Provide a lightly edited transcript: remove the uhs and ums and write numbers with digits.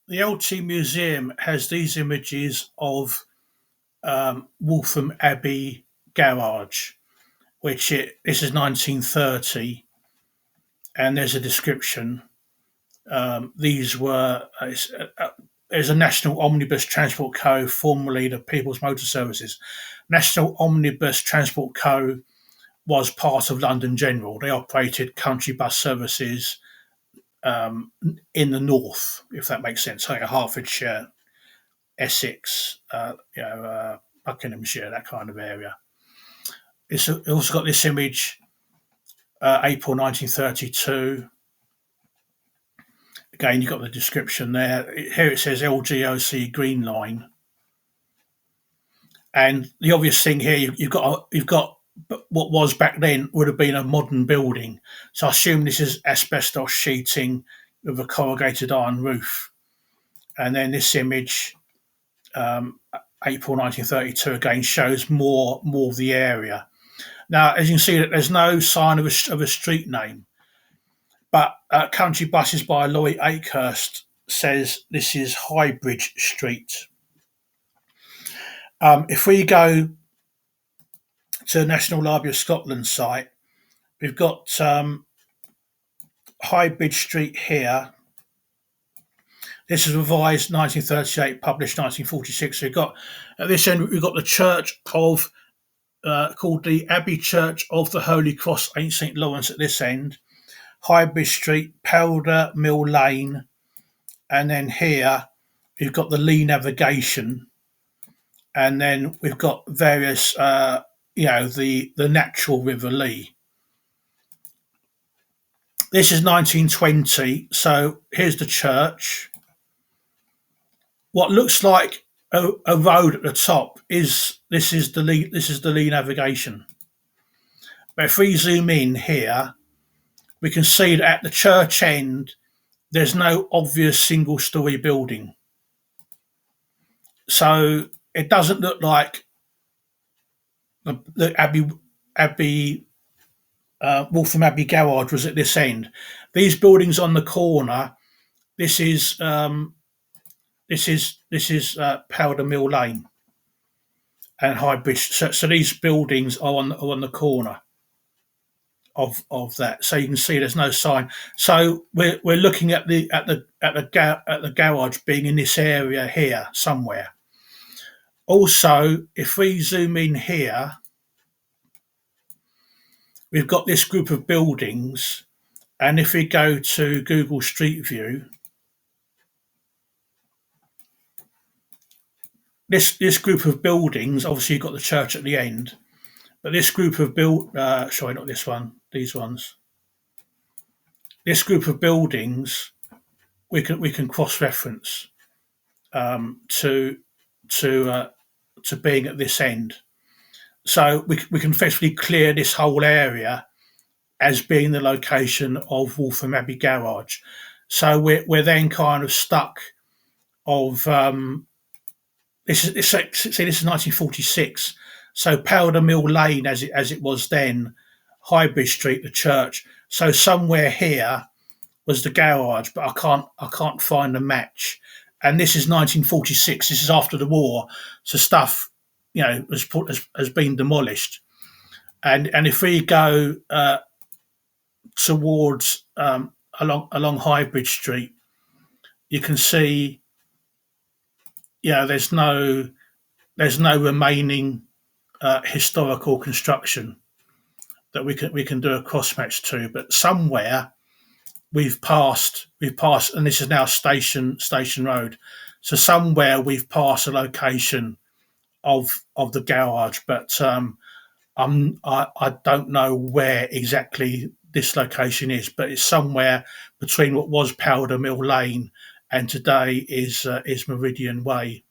the LT Museum has these images of Waltham Abbey garage, this is 1930, and there's a description. These were There's a National Omnibus Transport Co, formerly the People's Motor Services. National Omnibus Transport Co was part of London General. They operated country bus services in the north, if that makes sense, like Hertfordshire, Essex, Buckinghamshire, that kind of area. It's also got this image, April 1932. Again, you've got the description there. Here it says LGOC Green Line, and the obvious thing here you've got what was back then would have been a modern building. So I assume this is asbestos sheeting with a corrugated iron roof. And then this image, April 1932, again shows more of the area. Now, as you can see, that there's no sign of a street name, but Country Buses by Laurie Akehurst says this is Highbridge Street. If we go to the National Library of Scotland site, we've got Highbridge Street here. This is revised 1938, published 1946. So we've got at this end we've got the church of called the Abbey Church of the Holy Cross, St Lawrence at this end. Highbridge Street, Powder Mill Lane, and then here we've got the Lee Navigation, and then we've got various, the natural River Lee. This is 1920, so here's the church. What looks like a road at the top is the Lee Navigation. But if we zoom in here, we can see that at the church end, there's no obvious single-storey building. So it doesn't look like the Waltham Abbey garage was at this end. These buildings on the corner, this is Powder Mill Lane and Highbridge. So these buildings are on the corner of that. So you can see there's no sign. So we're looking at the garage being in this area here somewhere. Also, if we zoom in here, we've got this group of buildings, and if we go to Google Street View, this group of buildings, obviously you've got the church at the end, but this group of sorry, not this one, these ones. This group of buildings, we can cross-reference to being at this end. So we can effectively clear this whole area as being the location of Waltham Abbey garage. So we're then kind of stuck of this is 1946. So Powder Mill Lane as it was then, Highbridge Street, the church. So somewhere here was the garage, but I can't find a match. And this is 1946. This is after the war, so stuff has been demolished. And if we go towards along Highbridge Street, you can see there's no remaining historical construction that we can do a cross match to, but somewhere we've passed, and this is now Station Road. So somewhere we've passed a location of the garage, but I don't know where exactly this location is, but it's somewhere between what was Powder Mill Lane and today is Meridian Way.